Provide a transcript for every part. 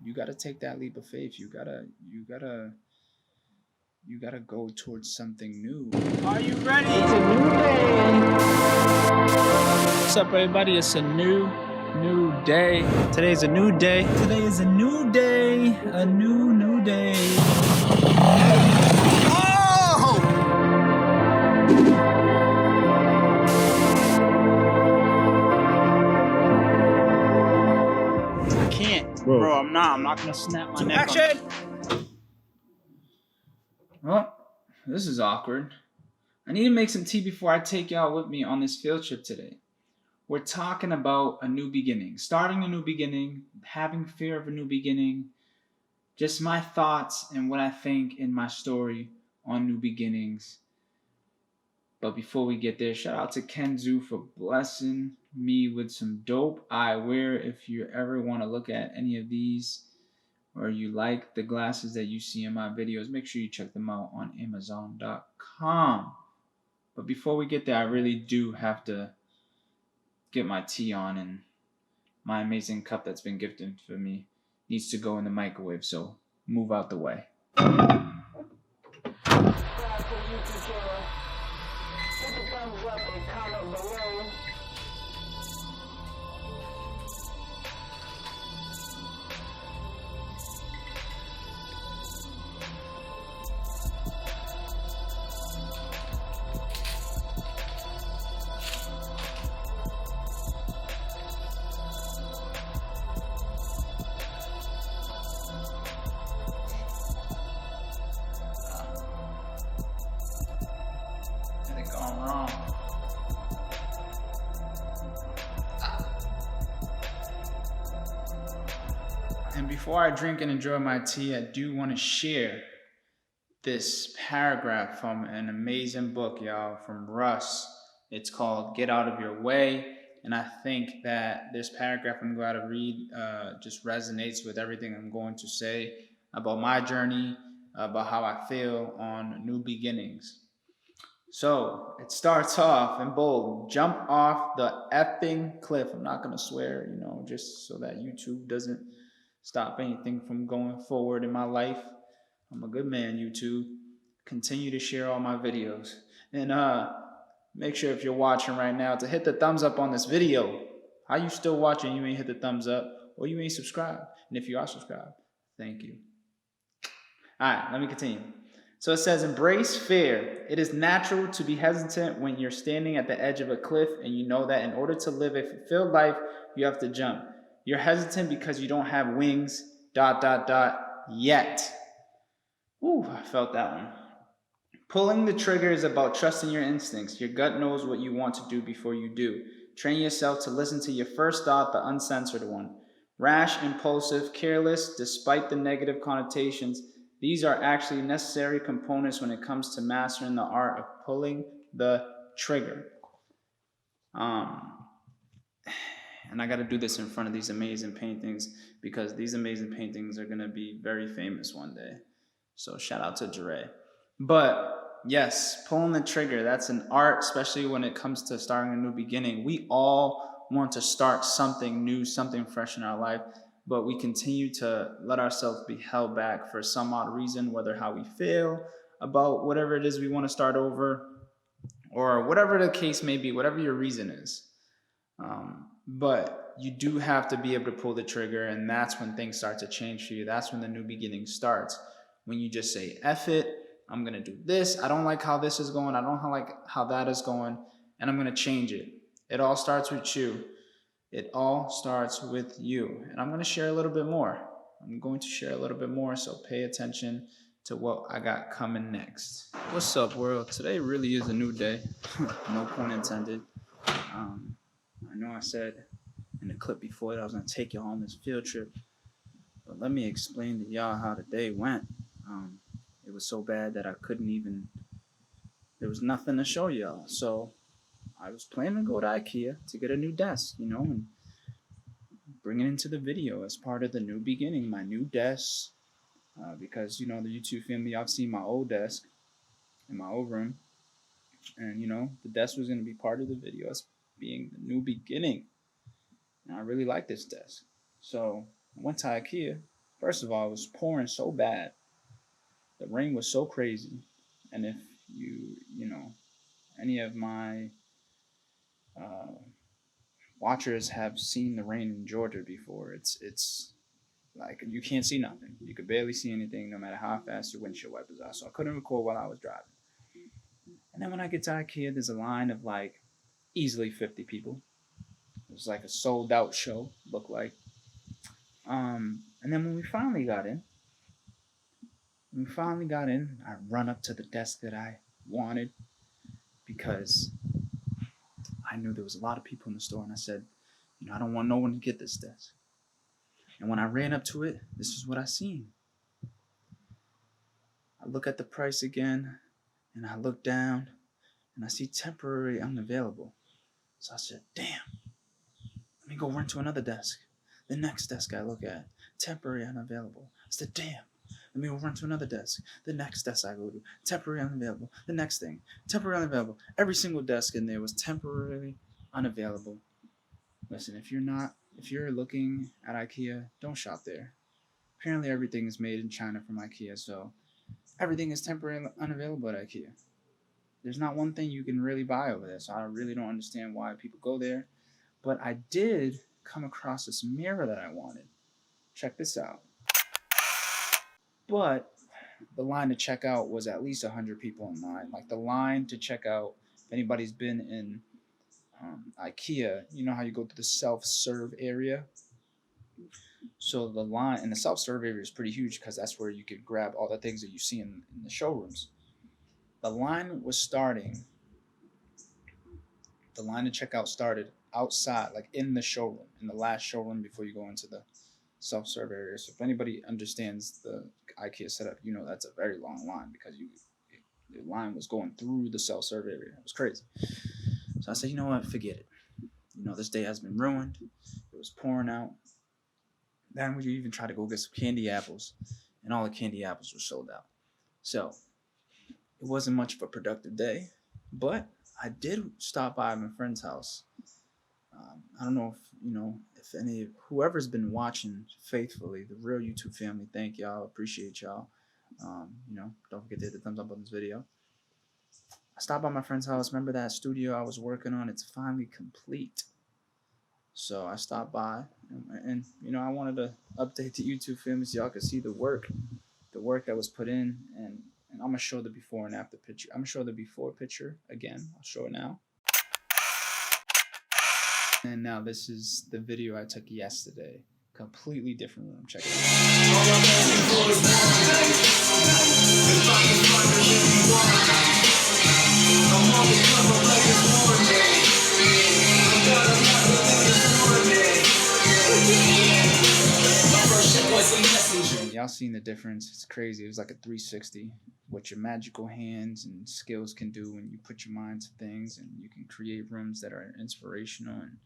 you gotta take that leap of faith. You gotta go towards something new. Are you ready? It's a new day. What's up, everybody? It's a new day. Today's a new day. Today is a new day. A new day. Oh! I can't, bro. I'm not gonna snap my neck. Action! Well, this is awkward. I need to make some tea before I take y'all with me on this field trip today. We're talking about a new beginning, starting a new beginning, having fear of a new beginning, just my thoughts and what I think in my story on new beginnings. But before we get there, shout out to Kenzu for blessing me with some dope eyewear. If you ever want to look at any of these or you like the glasses that you see in my videos, make sure you check them out on Amazon.com. But before we get there, I really do have to get my tea on, and my amazing cup that's been gifted for me needs to go in the microwave, so move out the way. And before I drink and enjoy my tea, I do want to share this paragraph from an amazing book, y'all, from Russ. It's called Get Out of Your Way. And I think that this paragraph I'm going to read just resonates with everything I'm going to say about my journey, about how I feel on new beginnings. So it starts off in bold: jump off the effing cliff. I'm not going to swear, just so that YouTube doesn't stop anything from going forward in my life. I'm a good man, YouTube. Continue to share all my videos. And make sure if you're watching right now to hit the thumbs up on this video. How you still watching? You ain't hit the thumbs up or you ain't subscribed. And if you are subscribed, thank you. All right, let me continue. So it says, embrace fear. It is natural to be hesitant when you're standing at the edge of a cliff and you know that in order to live a fulfilled life, you have to jump. You're hesitant because you don't have wings, ... yet. Ooh, I felt that one. Pulling the trigger is about trusting your instincts. Your gut knows what you want to do before you do. Train yourself to listen to your first thought, the uncensored one. Rash, impulsive, careless, despite the negative connotations, these are actually necessary components when it comes to mastering the art of pulling the trigger. And I got to do this in front of these amazing paintings because these amazing paintings are going to be very famous one day. So shout out to Jure. But yes, pulling the trigger, that's an art, especially when it comes to starting a new beginning. We all want to start something new, something fresh in our life, but we continue to let ourselves be held back for some odd reason, whether how we feel about whatever it is we want to start over, or whatever the case may be, whatever your reason is. But you do have to be able to pull the trigger, and that's when things start to change for you. That's when the new beginning starts. When you just say, F it, I'm going to do this. I don't like how this is going. I don't like how that is going, and I'm going to change it. It all starts with you. It all starts with you. And I'm going to share a little bit more. So pay attention to what I got coming next. What's up, world? Today really is a new day. No pun intended. I know I said in the clip before that I was going to take y'all on this field trip, but let me explain to y'all how the day went. It was so bad that I couldn't even, there was nothing to show y'all. So I was planning to go to IKEA to get a new desk, and bring it into the video as part of the new beginning, my new desk. Because, the YouTube family, I've seen my old desk in my old room. And, the desk was going to be part of the video as being the new beginning. And I really like this desk. So I went to IKEA First of all, it was pouring so bad. The rain was so crazy. And if any of my uh, watchers have seen the rain in Georgia before, it's like you can't see nothing. You could barely see anything, no matter how fast your windshield wipers are. So I couldn't record while I was driving. And then when I get to IKEA, there's a line of like easily 50 people. It was like a sold out show, looked like. And then when we finally got in, I run up to the desk that I wanted because I knew there was a lot of people in the store, and I said, I don't want no one to get this desk. And when I ran up to it, this is what I seen. I look at the price again, and I look down, and I see temporary unavailable. So I said, damn, let me go run to another desk. The next desk I look at, temporary unavailable. I said, damn, let me go run to another desk. The next desk I go to, temporary unavailable. The next thing, temporary unavailable. Every single desk in there was temporarily unavailable. Listen, if you're looking at IKEA, don't shop there. Apparently everything is made in China from IKEA, so everything is temporarily unavailable at IKEA. There's not one thing you can really buy over there, so I really don't understand why people go there. But I did come across this mirror that I wanted. Check this out. But the line to check out was at least 100 people in line. Like the line to check out, if anybody's been in IKEA, you know how you go to the self-serve area. So the line in the self-serve area is pretty huge because that's where you can grab all the things that you see in the showrooms. The line was starting. The line to check out started outside, like in the showroom, in the last showroom before you go into the self-serve area. So if anybody understands the IKEA setup, that's a very long line because the line was going through the self-serve area. It was crazy. So I said, you know what, forget it. This day has been ruined. It was pouring out. Then we even tried to go get some candy apples, and all the candy apples were sold out. So it wasn't much of a productive day, but I did stop by my friend's house. I don't know if any whoever's been watching faithfully, the real YouTube family, thank y'all, appreciate y'all. Don't forget to hit the thumbs up on this video. I stopped by my friend's house. Remember that studio I was working on? It's finally complete. So I stopped by, and I wanted to update the YouTube family so y'all could see the work that was put in, and I'm gonna show the before and after picture. I'm gonna show the before picture again. I'll show it now. And now this is the video I took yesterday. Completely different room. Check it out. Y'all seen the difference? It's crazy. It was like a 360. What your magical hands and skills can do when you put your mind to things, and you can create rooms that are inspirational and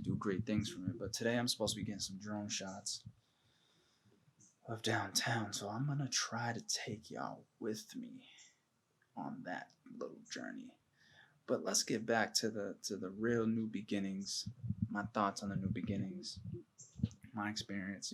do great things from it. But today I'm supposed to be getting some drone shots of downtown, so I'm gonna try to take y'all with me on that little journey. But let's get back to the real new beginnings. My thoughts on the new beginnings, my experience.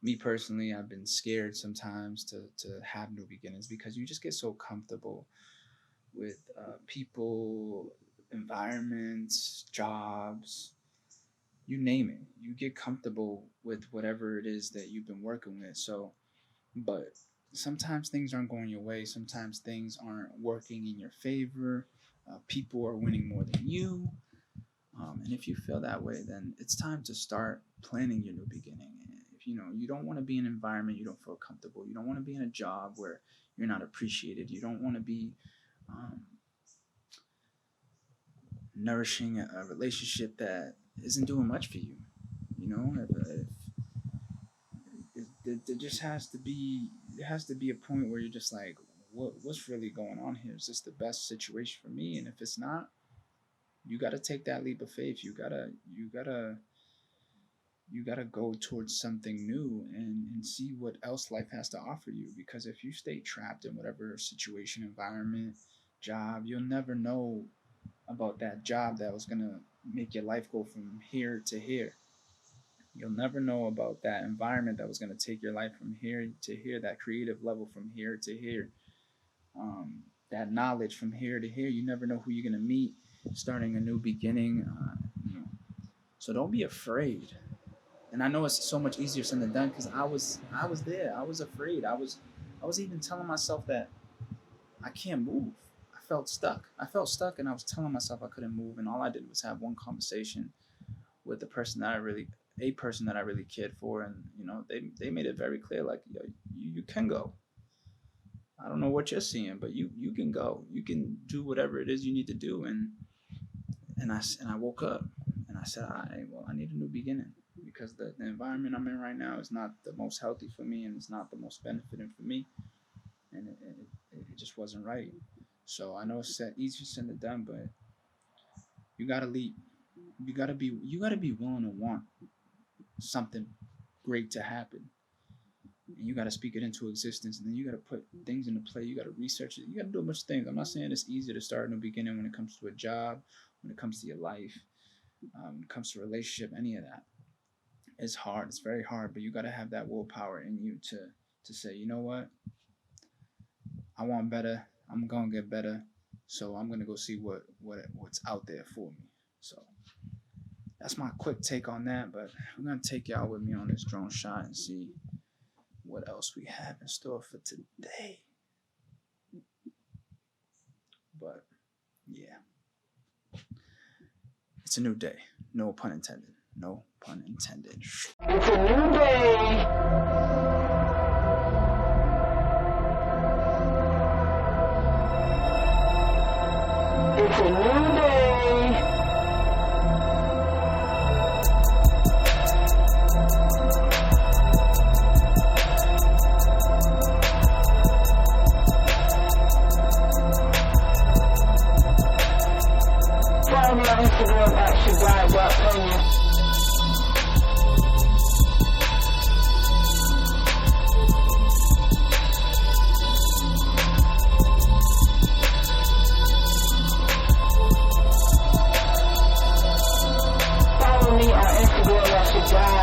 Me personally, I've been scared sometimes to have new beginnings because you just get so comfortable with people, environments, jobs, you name it. You get comfortable with whatever it is that you've been working with. But sometimes things aren't going your way. Sometimes things aren't working in your favor. People are winning more than you. And if you feel that way, then it's time to start planning your new beginning. If you don't want to be in an environment you don't feel comfortable, you don't want to be in a job where you're not appreciated, you don't want to be nourishing a relationship that isn't doing much for you. If there just has to be a point where you're just like, what's really going on here? Is this the best situation for me? And if it's not, you got to take that leap of faith. You gotta go towards something new and see what else life has to offer you. Because if you stay trapped in whatever situation, environment, job, you'll never know about that job that was gonna make your life go from here to here. You'll never know about that environment that was going to take your life from here to here, that creative level from here to here, that knowledge from here to here. You never know who you're going to meet starting a new beginning. So don't be afraid. And I know it's so much easier said than done, because I was there. I was afraid. I was even telling myself that I can't move. I felt stuck, and I was telling myself I couldn't move. And all I did was have one conversation with a person that I really cared for, and they made it very clear, like, yo, you can go. I don't know what you're seeing, but you can go. You can do whatever it is you need to do. And I woke up and I said, I need a new beginning, because the environment I'm in right now is not the most healthy for me, and it's not the most benefiting for me, and it just wasn't right. So I know it's easier said than done, but you gotta leap. You gotta be willing to want something great to happen, and you gotta speak it into existence, and then you gotta put things into play. You gotta research it. You gotta do a bunch of things. I'm not saying it's easy to start a new beginning when it comes to a job, when it comes to your life, when it comes to a relationship, any of that. It's hard. It's very hard, but you gotta have that willpower in you to say, you know what? I want better. I'm gonna get better. So I'm gonna go see what's out there for me. So that's my quick take on that. But I'm gonna take y'all with me on this drone shot and see what else we have in store for today. But yeah, it's a new day. No pun intended. No pun intended. It's a new day. It's a new day. Follow me on Instagram at ShPena. Follow me on Instagram at ShPena.